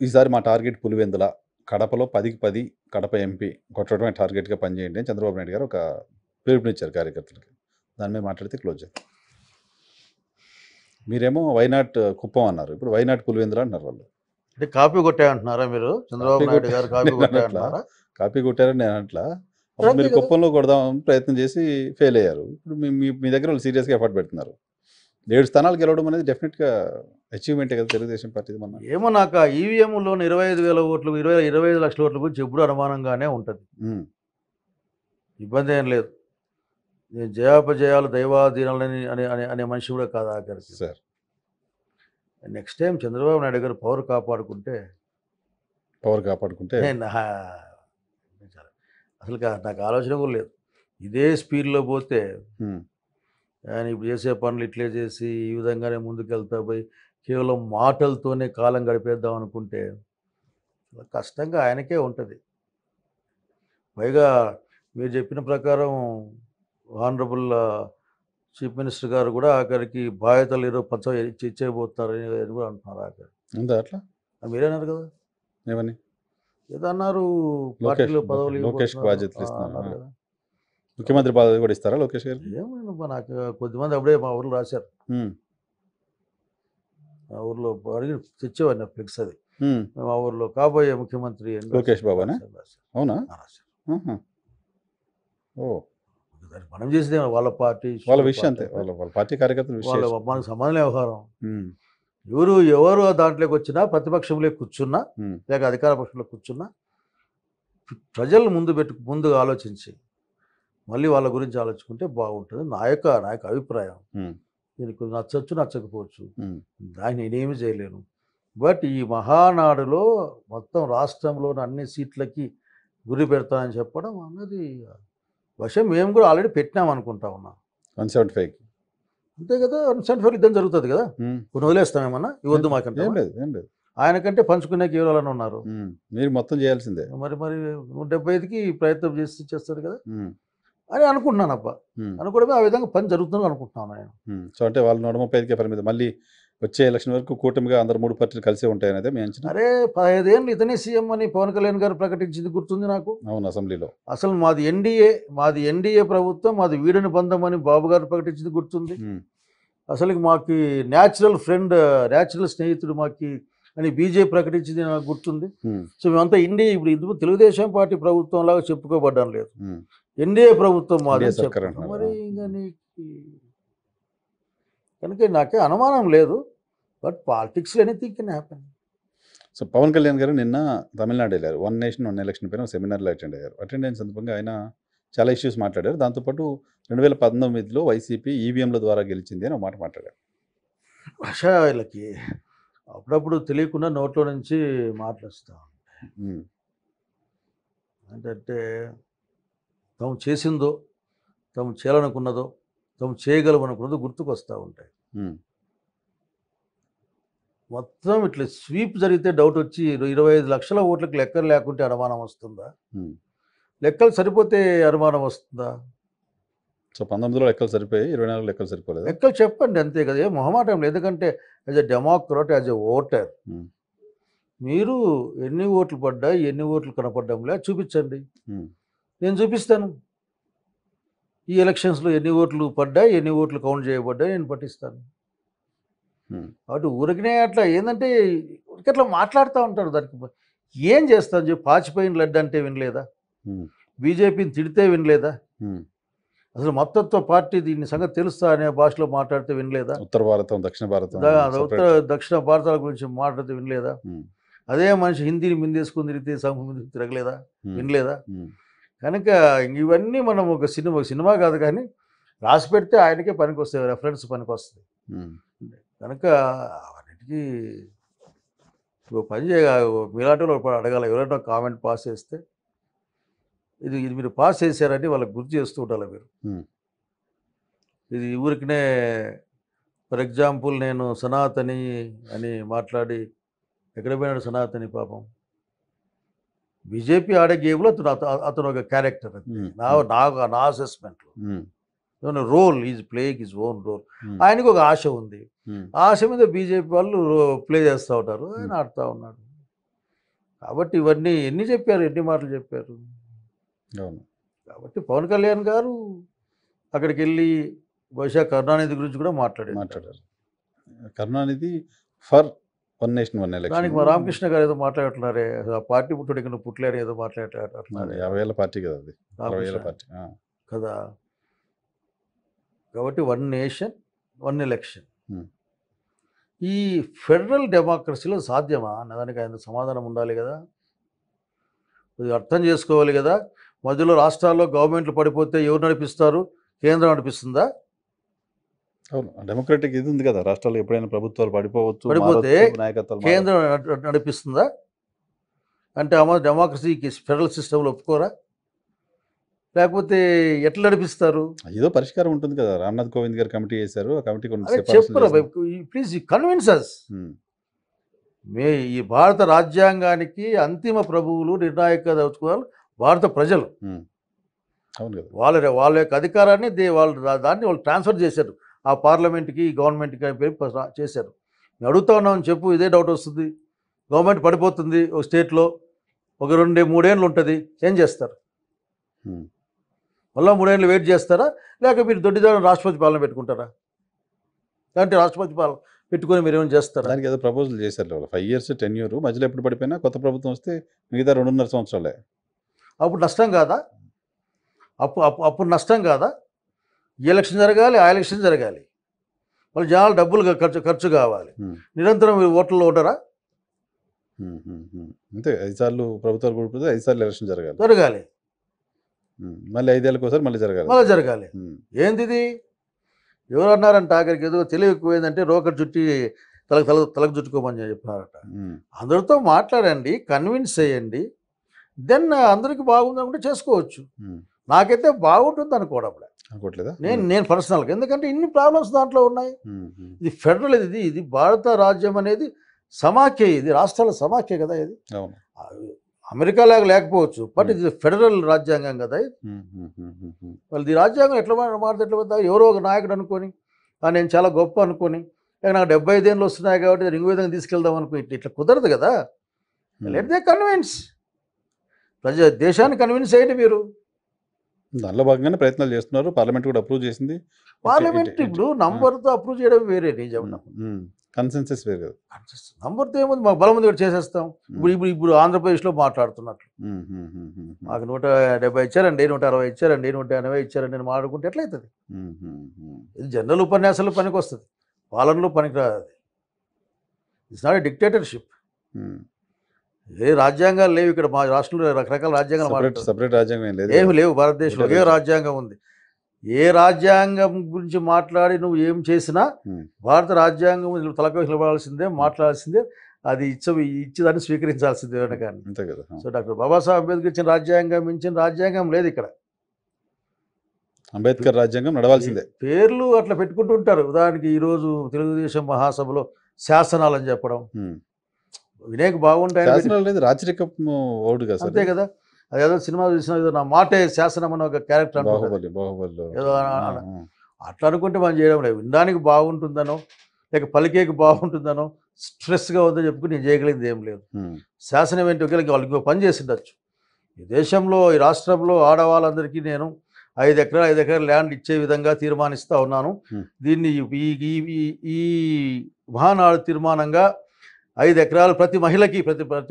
ఈసారి మా టార్గెట్ పులివెందుల. కడపలో 10కి 10 కడప ఎంపీ కొట్టడమే టార్గెట్‌గా పనిచేయండి అని చంద్రబాబు నాయుడు గారు ఒక పిలుపునిచ్చారు కార్యకర్తలకి. దాని మీద మాట్లాడితే క్లోజ్ చేద్దాం. మీరేమో వైనాట్ కుప్పం అన్నారు. ఇప్పుడు వైనాట్ పులివెందుల అంటున్నారు వాళ్ళు. అంటే కాపీ కొట్టాయంటున్నారా మీరు? చంద్రబాబు కాపీ నాయుడు గారు కాపీ నేను అనట్లా. కొట్టాయంటున్నారా? కాపీ కొట్టారని నేను అనట్లా. అప్పుడు అంతే మీరు కదా. కుప్పంలో కొడదామని ప్రయత్నం చేసి ఫెయిల్ అయ్యారు. ఇప్పుడు మీ దగ్గర వాళ్ళు సీరియస్‌గా ఎఫర్ట్ పెడుతున్నారు. 7 స్థానాలు గెలవడం అనేది డెఫినిట్‌గా అచీవ్‌మెంటే కదా తెలుగుదేశం పార్టీది మొన్న. ఏమో నాకు ఆ ఈవీఎంలోని 25,000 ఓట్లు 25 లక్షల ఓట్ల గురించి ఎప్పుడు అనుమానంగానే ఉంటుంది. హ్మ్. ఇబ్బంది ఏం లేదు. నేను జయాపజయాలు దైవాధీనాలని అనే అనే అనే మనిషి కూడా కాదు ఆఖరికి. Sir. Next time Chandrababu Naidu గారు పవర్ కాపాడుకుంటే పవర్ కాపాడుకుంటే నేను అసలు నాకు ఆలోచన కూడా లేదు. ఇదే స్పీడ్లో పోతే హ్మ్. ఆయన ఇప్పుడు చేసే పనులు ఇట్లే చేసి ఈ విధంగానే ముందుకెళ్తా పోయి కేవలం మాటలతోనే కాలం గడిపేద్దాం అనుకుంటే చాలా కష్టంగా ఆయనకే ఉంటుంది. పైగా మీరు చెప్పిన ప్రకారం ఆనరబుల్ చీఫ్ మినిస్టర్ గారు కూడా ఆఖరికి బాధ్యతలు ఏదో ఇచ్చేయబోతున్నారు అని కూడా అంటున్నారు ఆఖరి. ఉందా అట్లా? మీరన్నారు కదా, ఏమని? ఏదో అన్నారు లోకేష్ పార్టీలో పదవులు లోకేష్‌కి ఇవ్వబోతున్నారు బాధ్యతలు ఇస్తున్నారు. అన్నారు కదా. ముఖ్యమంత్రి పదవి కూడా ఇస్తారా లోకేష్ గారికి? ఏమైనా నాకు కొద్దిమంది అప్పుడే మా ఊర్లో రాశారు. హ్మ్. మా ఊర్లో అడిగి తెచ్చేవాడిని ఫ్లెక్స్ అది. హ్మ్. మా ఊర్లో కాబోయే ముఖ్యమంత్రి అని లోకేష్ బాబానా? రాశారు. అవునా? రాశారు. ఆహా! ఓహ్! దాన్ని మనం చేసేది వాళ్ళ పార్టీ వాళ్ళ విషయం అంతే. వాళ్ళ పార్టీ కార్యకర్తల వాళ్ళ విషయం. మనకు సంబంధం వ్యవహారం. హ్మ్. ఎవరు దాంట్లోకి వచ్చినా ప్రతిపక్షంలో కూర్చున్నా హ్మ్. లేక అధికార పక్షంలో కూర్చున్నా ప్రజలు ముందు ఆలోచించి మళ్ళీ వాళ్ళ గురించి ఆలోచించుకుంటే బాగుంటుంది నా యొక్క అభిప్రాయం. హ్మ్. దీనికి నచ్చచ్చు నచ్చకపోవచ్చు, హ్మ్. దాన్ని నేనేమి చేయలేను. బట్ ఈ మహానాడులో మొత్తం రాష్ట్రంలోని అన్ని సీట్లకి గురి పెడతానని చెప్పడం అన్నది విషయం మేము కూడా ఆల్రెడీ పెట్టినాం అనుకుంటా ఉన్నాం. 175కి. అంతే కదా, 175 యుద్ధం జరుగుతుంది కదా. హ్మ్. కొన్ని వదిలేస్తామేమన్నా ఇవ్వద్దు మాకంటే. ఏం లేదు. ఏం లేదు. ఆయనకంటే పంచుకునే కేవలం ఉన్నారు. హ్మ్. మీరు మొత్తం చేయాల్సిందే. మరి 175కి ప్రయత్నం చేస్తాడు కదా హ్మ్. అని అనుకుంటున్నాను అబ్బా. హ్మ్. అనుకోవడమే ఆ విధంగా పని జరుగుతుందని అనుకుంటున్నాను నేను. హ్మ్. సో, అంటే వాళ్ళు 135కే పరిమితం. మళ్ళీ వచ్చే ఎలక్షన్ వరకు కూటమిగా అందరు 3 పార్టీలు కలిసే ఉంటాయనేదే మీ అంచనా? అరే 15 ఏళ్ళు ఇతనే సీఎం అని పవన్ కళ్యాణ్ గారు ప్రకటించింది గుర్తుంది నాకు. అవును. అసెంబ్లీలో. అసలు మాది ఎన్డీఏ ప్రభుత్వం, మాది వీడని బంధం అని బాబు గారు ప్రకటించింది గుర్తుంది. హ్మ్. అసలు మాకు న్యాచురల్ స్నేహితుడు మాకి అని బీజేపీ ప్రకటించింది నాకు గుర్తుంది. హ్మ్. సో మేమంతా ఇప్పుడు తెలుగుదేశం పార్టీ ప్రభుత్వం లాగా చెప్పుకోబడ్డం లేదు. హ్మ్. ఎన్డీఏ ప్రభుత్వం మాది ఎన్డీఏ అని సర్కార్ చెప్తున్నాం. అంటున్నారు. మరి ఇంకా నీకు కనుక నాకే అనుమానం లేదు. But politics anything can happen. So, Pawan Kalyan గారు నిన్న తమిళనాడు ఎళ్లారు. 'వన్ నేషన్ వన్ ఎలక్షన్' పైన ఒక సెమినార్‌లో అటెండ్ అయ్యారు. అటెండ్ అయిన సందర్భంగా ఆయన చాలా ఇష్యూస్ మాట్లాడారు. దాంతోపాటు 2019లో వైసీపీ ఈవీఎంల ద్వారా గెలిచింది అని ఒక మాట మాట్లాడారు. భాషా వీళ్ళకి అప్పుడప్పుడు తెలియకుండా నోట్లో నుంచి మాట్లాడుతూ ఉంటాయి. హ్మ్. ఏంటంటే తాము చేసిందో, తాము చేయాలనుకున్నదో, తాము చేయగలమనుకున్నదో గుర్తుకొస్తూ ఉంటాయి. హ్మ్. మొత్తం ఇట్లా స్వీప్ జరిగితే డౌట్ వచ్చి 25 లక్షల ఓట్లకు లెక్కలు లేకుంటే అనుమానం వస్తుందా? హ్మ్. లెక్కలు సరిపోతే అనుమానం వస్తుందా? సో, 19లో లెక్కలు సరిపోయాయి. 24లో లెక్కలు సరిపోలేదా? లెక్కలు చెప్పండి అంతే కదా, ఏం మొహమాటం లేదు. ఎందుకంటే as a Democrat, as a voter హ్మ్. మీరు ఎన్ని ఓట్లు పడ్డాయి, ఎన్ని ఓట్లు కనపడ్డంలే చూపించండి. హ్మ్. నేను చూపిస్తాను. ఈ ఎలక్షన్స్లో ఎన్ని ఓట్లు పడ్డాయి, ఎన్ని ఓట్లు కౌంట్ చేయబడ్డాయి నేను పట్టిస్తాను. హ్మ్. కాబట్టి ఊరికనే అట్లా ఏంటంటే అట్లా మాట్లాడుతూ ఉంటారు. దానికి ఏం చేస్తాను చెప్పి, పాచిపోయిన లడ్డు అంటే వినలేదా? హ్మ్. బీజేపీని తిడితే వినలేదా? హ్మ్. అసలు మొత్తంతో పార్టీ దీని సంగతి తెలుస్తా అనే భాషలో మాట్లాడితే వినలేదా? ఉత్తర భారతం, దక్షిణ భారతం ఉత్తర సెపరేట్. దక్షిణ భారతాల గురించి మాట్లాడితే వినలేదా? హ్మ్. అదే మనిషి హిందీని మిందేసుకుని తిరిగితే సంఘం ముందు తిరగలేదా? హ్మ్. వినలేదా? హ్మ్. కనుక ఇవన్నీ మనం ఒక సినిమా కాదు కానీ రాసి పెడితే ఆయనకే పనికి వస్తాయి, రెఫరెన్స్ పనికి వస్తుంది. హ్మ్. కనుక అవన్నిటికీ ఓ పని మీలాంటి వాళ్ళు ఒకటి అడగాలి. ఎవరైనా కామెంట్ పాస్ చేస్తే ఇది మీరు పాస్ చేశారని వాళ్ళకి గుర్తు చేస్తూ ఉండాలి మీరు. హ్మ్. ఇది ఊరికనే ఫర్ ఎగ్జాంపుల్ నేను సనాతని అని మాట్లాడి ఎక్కడ పోయినాడు సనాతని పాపం? బీజేపీ ఆడే గేమ్లో అతను ఒక క్యారెక్టర్ అంతే. హ్మ్. నా అసెస్మెంట్లో hmm. Role is playing his own role. ఆయనకు ఒక ఆశ ఉంది. ఆ ఆశ మీద బీజేపీ వాళ్ళు ప్లే చేస్తూ ఉంటారు, ఆయన ఆడుతూ ఉన్నాడు. కాబట్టి ఇవన్నీ ఎన్ని చెప్పారు, ఎన్ని మాటలు చెప్పారు. అవును. కాబట్టి పవన్ కళ్యాణ్ గారు అక్కడికి వెళ్ళి బహుశా కరుణానిధి గురించి కూడా మాట్లాడారు. Karunanidhi for one nation one దానికి ఎలక్షన్. మా రామకృష్ణ గారు ఏదో మాట్లాడుతున్నారే, ఆ పార్టీ పుట్టుడికి నువ్వు పుట్టలేని ఏదో మాట్లాడుతున్నారు 50 ఏళ్ళ పార్టీ కదా అది. 60 ఏళ్ళ పార్టీ. కదా. కాబట్టి one nation one election Hmm. ఈ ఫెడరల్ డెమోక్రసీలో సాధ్యమా అన్నదానికి ఆయన సమాధానం ఉండాలి కదా. ఇది అర్థం చేసుకోవాలి కదా. మధ్యలో రాష్ట్రాల్లో గవర్నమెంట్లు పడిపోతే ఎవరు నడిపిస్తారు? కేంద్రం నడిపిస్తుందా? అవును. డెమోక్రటిక్ ఇది ఉంది కదా, రాష్ట్రాల్లో ఎప్పుడైనా ప్రభుత్వాలు పడిపోవచ్చు, పడిపోతే మారొచ్చు, నాయకత్వాలు కేంద్రం నడిపిస్తుందా? అంటే డెమోక్రసీకి ఫెడరల్ సిస్టంలో ఒప్పుకోరా? లేకపోతే ఎట్లా నడిపిస్తారు? ఏదో పరిష్కారం ఉంటుంది కదా. రామ్నాథ్ కోవింద్ గారు కమిటీ చేశారు, ఆ కమిటీ కొన్ని అదే సిఫార్సులు చెప్పురా, చేసింది. ప్లీజ్ కన్విన్స్ అస్. ఉమ్. ఈ భారత రాజ్యాంగానికి అంతిమ ప్రభువులు, నిర్ణాయక దౌత్యాలు భారత ప్రజలు. ఉమ్. అవును కదా. వాళ్ళ యొక్క అధికారాన్ని దాన్ని వాళ్ళు ట్రాన్స్ఫర్ చేశారు ఆ పార్లమెంట్కి, గవర్నమెంట్కి అని పేరు చేశారు. నేను అడుగుతా ఉన్నామని చెప్పు, ఇదే డౌట్ వస్తుంది. గవర్నమెంట్ పడిపోతుంది ఒక స్టేట్లో, ఒక 2-3 ఏళ్ళు ఉంటుంది, ఏం చేస్తారు? ఉమ్. మళ్ళీ 3 ఏళ్ళు వెయిట్ చేస్తారా? లేక మీరు దొడ్డిదారు రాష్ట్రపతి పాలన పెట్టుకుంటారా? అంటే రాష్ట్రపతి పాలన పెట్టుకొని మీరు ఏమైనా చేస్తారా? దానికి ఏదో ప్రపోజల్ చేశారు వాళ్ళు 5 years టెన్యూర్, మధ్యలో ఎప్పుడు పడిపోయినా కొత్త ప్రభుత్వం వస్తే మిగతా 2.5 సంవత్సరాలే. అప్పుడు నష్టం కాదా? అప్పుడు నష్టం కాదా? ఈ ఎలక్షన్ జరగాలి, ఆ ఎలక్షన్ జరగాలి, మళ్ళీ జనాలు డబ్బులు ఖర్చు కావాలి, ఉమ్. నిరంతరం మీరు ఓట్లలో ఉండరా? అంతే. 5 సార్లు ప్రభుత్వాలు కూడిపోతే 5 సార్లు ఎలక్షన్ జరగాలి. జరగాలి, మళ్ళీ 5 ఏళ్ళకి ఒకసారి మళ్ళీ జరగాలి. మళ్ళీ జరగాలి. ఉమ్. ఏంది ఇది? ఎవరు అన్నారంట ఆఖరికి, ఏదో తెలివి ఎక్కువైందంటే రోకర్ చుట్టి తలకు చుట్టుకోమని చెప్పారట. ఉమ్. అందరితో మాట్లాడండి, కన్విన్స్ చేయండి, దెన్ అందరికి బాగుంది అనుకుంటే చేసుకోవచ్చు. ఉమ్. నాకైతే బాగుంటుంది అనుకోవడం అనుకోవట్లేదా? నేను పర్సనల్గా, ఎందుకంటే ఇన్ని ప్రాబ్లమ్స్ దాంట్లో ఉన్నాయి. ఇది ఫెడరల్, ఇది భారత రాజ్యం అనేది సమాఖ్య, ఇది రాష్ట్రాల సమాఖ్య కదా. ఇది అవును. అమెరికా లాగా లేకపోవచ్చు, బట్ ఇది ఫెడరల్ రాజ్యాంగం కదా. ఇది వాళ్ళు ఈ రాజ్యాంగం ఎట్లా మారితే ఎట్లా పోతా? ఎవరో ఒక నాయకుడు అనుకొని, నేను చాలా గొప్ప అనుకొని, లేక నాకు 75 ఏళ్ళు వస్తున్నాయి కాబట్టి ఇంకో విధంగా తీసుకెళ్దాం అనుకో, ఇట్లా కుదరదు కదా. లెట్ దే కన్విన్స్, దేశాన్ని కన్విన్స్ చేయండి మీరు. దానిలో భాగంగానే ప్రయత్నాలు చేస్తున్నారు. పార్లమెంట్ కూడా అప్రూవ్ చేసింది. పార్లమెంట్ ఇప్పుడు నంబర్తో అప్రూవ్ చేయడం వేరే, నేను చెప్పిన కన్సెన్సస్ వేరు కదా. నంబర్తో ఏముంది, మాకు బలం ఉంది కూడా చేసేస్తాం. ఇప్పుడు ఆంధ్రప్రదేశ్లో మాట్లాడుతున్నట్లు మాకు 170 ఇచ్చారండి, 160 ఇచ్చారండి, 180 ఇచ్చారండి అని మాట్లాడుకుంటే ఎట్లయితుంది? ఇది జనరల్ ఉపన్యాసాలు పనికి వస్తుంది, పాలనలో పనికి రాదు. It's not a dictatorship. ఏ రాజ్యాంగాలు లేవు ఇక్కడ, మా రాష్ట్రంలో రకరకాల రాజ్యాంగాలు సెపరేట్ రాజ్యాంగం ఏం లేదు. ఏమి లేవు. భారతదేశంలో ఒకే రాజ్యాంగం ఉంది. ఏ రాజ్యాంగం గురించి మాట్లాడి నువ్వు ఏం చేసినా భారత రాజ్యాంగం తలకాయ నిలబడాల్సిందే, మాట్లాడాల్సిందే, అది ఇచ్చేదాన్ని స్వీకరించాల్సిందే కానీ. అంతే కదా. సో డాక్టర్ బాబాసాహెబ్ అంబేద్కర్ ఇచ్చిన రాజ్యాంగం మించిన రాజ్యాంగం లేదు ఇక్కడ. అంబేద్కర్ రాజ్యాంగం నడవాల్సిందే. పేర్లు అట్లా పెట్టుకుంటూ ఉంటారు. ఉదాహరణకి ఈరోజు తెలుగుదేశం మహాసభలో శాసనాలని చెప్పడం, వినేకి బాగుంటాయి. రాచరిక ఓడు కదా. అంతే కదా. అదేదో సినిమా చూసిన ఏదో నా మాటే శాసనం అని ఒక క్యారెక్టర్ ఏదో అట్లా అనుకుంటే మనం చేయడం లేదు. వినడానికి బాగుంటుందనో, లేక పలికేకి బాగుంటుందనో, స్ట్రెస్గా ఉందో చెప్పుకుని నేను చేయగలిగింది ఏం లేదు. శాసనం ఏంటి, ఒకవేళ వాళ్ళకి ఇంకో పని చేసి ఉండొచ్చు. ఈ దేశంలో, ఈ రాష్ట్రంలో ఆడవాళ్ళందరికీ నేను 5 ఎకరాలు ల్యాండ్ ఇచ్చే విధంగా తీర్మానిస్తూ ఉన్నాను. దీన్ని ఈ మహానాడు తీర్మానంగా 5 ఎకరాలు ప్రతి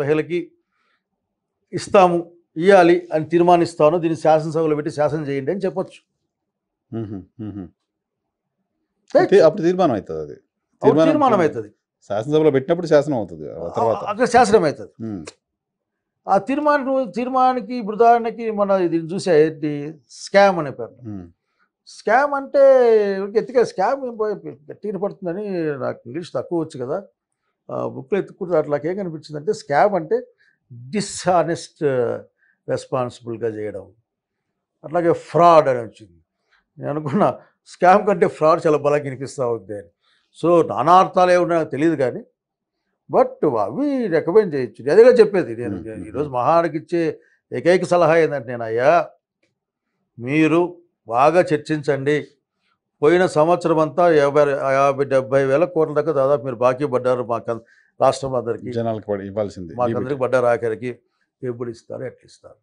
మహిళకి ఇవ్వాలి అని తీర్మానిస్తాను, దీన్ని శాసనసభలో పెట్టి శాసనం చేయండి అని చెప్పొచ్చు. అప్పుడు తీర్మానం అవుతుంది. అది తీర్మానం అవుతుంది. శాసనసభలో పెట్టినప్పుడు శాసనం అవుతుంది, అక్కడ శాసనం అవుతుంది. ఆ తీర్మానానికి ఇప్పుడు ఉదాహరణకి మన ఇది చూసే స్కామ్ అనే పేరు. స్కామ్ అంటే ఎత్తిగా స్కామ్ గట్టిగా పడుతుందని నాకు ఇంగ్లీష్ తక్కువ వచ్చు కదా, బుక్లో ఎత్తుకుంటే అట్లాగే కనిపించింది. అంటే స్కామ్ అంటే డిస్హానెస్ట్ రెస్పాన్సిబుల్గా చేయడం, అట్లాగే ఫ్రాడ్ అని వచ్చింది. నేను అనుకున్నా స్కామ్ కంటే ఫ్రాడ్ చాలా బలంగా వినిపిస్తూ ఉంది అని. సో నానా అర్థాలు ఏమన్నా తెలియదు కానీ, బట్ అవి రికమెండ్ చేయొచ్చు. అదేగా చెప్పేది నేను ఈరోజు మహాడికి ఇచ్చే ఏకైక సలహా ఏంటంటే, నేను అయ్యా మీరు బాగా చర్చించండి. పోయిన సంవత్సరం అంతా 50-70 వేల కోట్ల దాకా దాదాపు మీరు బాకీ పడ్డారు రాష్ట్రంలో అందరికీ. జనాలకు ఇవ్వాల్సింది మాకందరికి పడ్డారు ఆఖరికి. ఎప్పుడు ఇస్తారు, ఎట్లా ఇస్తారు?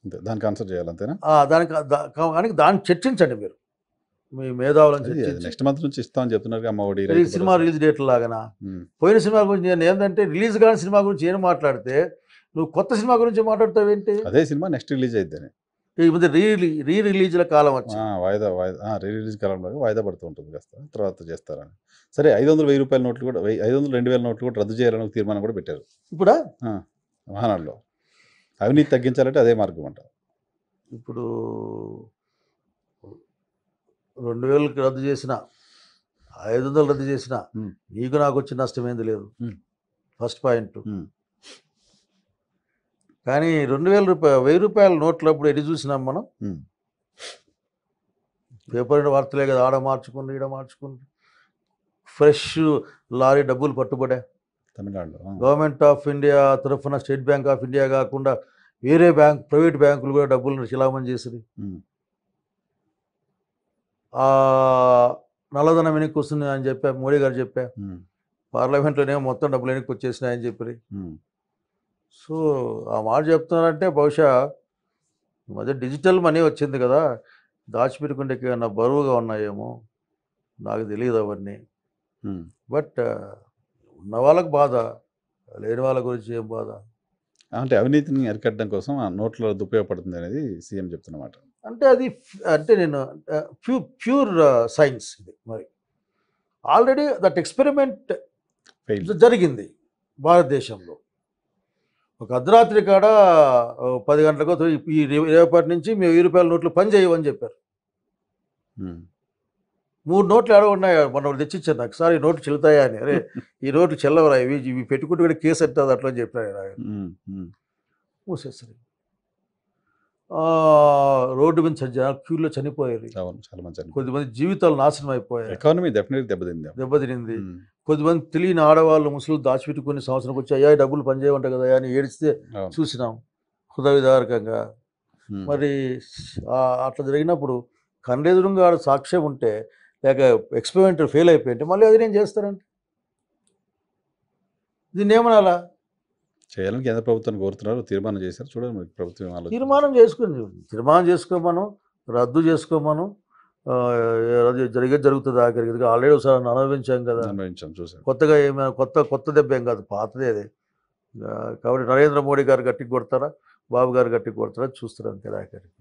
అంతే, దానికి ఆన్సర్ చేయాలి అంతేనా? కానీ దాన్ని చర్చించండి మీరు, మీ మేధావులను అది చర్చించి. నెక్స్ట్ మంత్ నుంచి ఇస్తామని చెప్తున్నారు అమ్మ ఒడి, ఈ రైతు సినిమా భరోసా. రిలీజ్ డేట్ లాగానా? పోయిన సినిమా గురించి నేను ఏంటంటే రిలీజ్ కాని సినిమా గురించి ఏం మాట్లాడితే నువ్వు కొత్త సినిమా గురించి మాట్లాడతావు ఏంటి? అదే సినిమా నెక్స్ట్ రిలీజ్ అయిద్దని ఈ మధ్య రీ రిలీజ్ల కాలం వచ్చి వాయిదా రీ రిలీజ్ కాలంలో వాయిదా పడుతూ ఉంటుంది కాస్త, తర్వాత చేస్తారని. సరే, 500-1000 రూపాయల నోట్లు కూడా 500-2000 నోట్లు కూడా రద్దు చేయాలని ఒక తీర్మానం కూడా పెట్టారు ఇప్పుడా? వాహనాల్లో. అవినీతి తగ్గించాలంటే అదే మార్గం అంట. ఇప్పుడు 2000 రద్దు చేసిన, 500 రద్దు చేసిన నీకు నాకు వచ్చిన నష్టం ఏంది లేదు. First point. కానీ 1000 రూపాయల నోట్లు అప్పుడు ఎన్ని చూసినాం మనం? పేపర్ వార్తలే కదా, ఆడ మార్చుకుంది ఈడ మార్చుకుంది. ఫ్రెష్ లారీ డబ్బులు పట్టుబడే తమిళనాడులో గవర్నమెంట్ ఆఫ్ ఇండియా తరఫున స్టేట్ బ్యాంక్ ఆఫ్ ఇండియా కాకుండా వేరే ప్రైవేట్ బ్యాంకులు కూడా డబ్బులు చిలామణి చేసింది. నల్లధనం వెనక్కి వస్తుంది అని చెప్పా, మోడీ గారు చెప్పా. పార్లమెంట్లోనేమో మొత్తం డబ్బులు వెనక్కి వచ్చేసినాయని చెప్పి. సో ఆ మాట చెప్తున్నారంటే బహుశా ఈ మధ్య డిజిటల్ మనీ వచ్చింది కదా, దాచిపెట్టుకుంటే ఏమన్నా బరువుగా ఉన్నాయేమో, నాకు తెలియదు అవన్నీ. బట్ ఉన్న వాళ్ళకి బాధ, లేని వాళ్ళ గురించి ఏం బాధ? అంటే అవినీతిని అరికట్టడం కోసం ఆ నోట్ల రద్దు ఉపయోగపడుతుంది అనేది సీఎం చెప్తున్నమాట. అంటే అది నేను ప్యూర్ సైన్స్ ఇది. మరి ఆల్రెడీ దట్ ఎక్స్పెరిమెంట్ జరిగింది భారతదేశంలో. ఒక అర్ధరాత్రి కాడ 10 గంటలకు ఈ రేపటి నుంచి మేము 1000 రూపాయల నోట్లు పని చేయవని చెప్పారు. 3 నోట్లు ఎక్కడ ఉన్నాయి, మొన్న తెచ్చిచ్చారు నాకు. సార్ ఈ నోట్లు చెల్లుతాయా అని. అరే ఈ నోట్లు చెల్లవరా, ఇవి పెట్టుకుంటే కూడా కేసు ఎట్టదు అట్లా అని చెప్పారు. మూసేస్తారు. రోడ్డు మీద జనాలు క్యూలో చనిపోయారు. చాలా మంది, కొద్దిమంది జీవితాలు నాశనం అయిపోయాయి. ఎకానమీ డెఫినెట్లీ దెబ్బతింది. కొద్దిమంది తెలియని ఆడవాళ్ళు ముసలు దాచిపెట్టుకుని సంవత్సరంకి వచ్చి అయ్యా డబ్బులు పనిచేయమంట కదా అని ఏడిస్తే చూసినాం హృదయవిదారకంగా. మరి అట్లా జరిగినప్పుడు కన్నెదురుగా సాక్ష్యం ఉంటే, లేక ఎక్స్పెరిమెంట్ ఫెయిల్ అయిపోయింటే మళ్ళీ అది నేను చేస్తానంటే దీన్ని ఏమనాలా? చేయాలని కేంద్ర ప్రభుత్వాన్ని కోరుతున్నారు, తీర్మానం చేశారు. చూడండి మరి ప్రభుత్వం తీర్మానం చేసుకోమను, రద్దు చేసుకోమను. జరుగుతుంది ఆఖరికి. ఆల్రెడీ ఒకసారి అనుభవించాం కదా, చూసాం. కొత్తగా ఏమైనా కొత్త దెబ్బ ఏం కాదు, పాతదే అది. కాబట్టి నరేంద్ర మోడీ గారు గట్టికి కొడతారా, బాబు గారు గట్టికి కొడతారా చూస్తారు అంతే ఆఖరికి.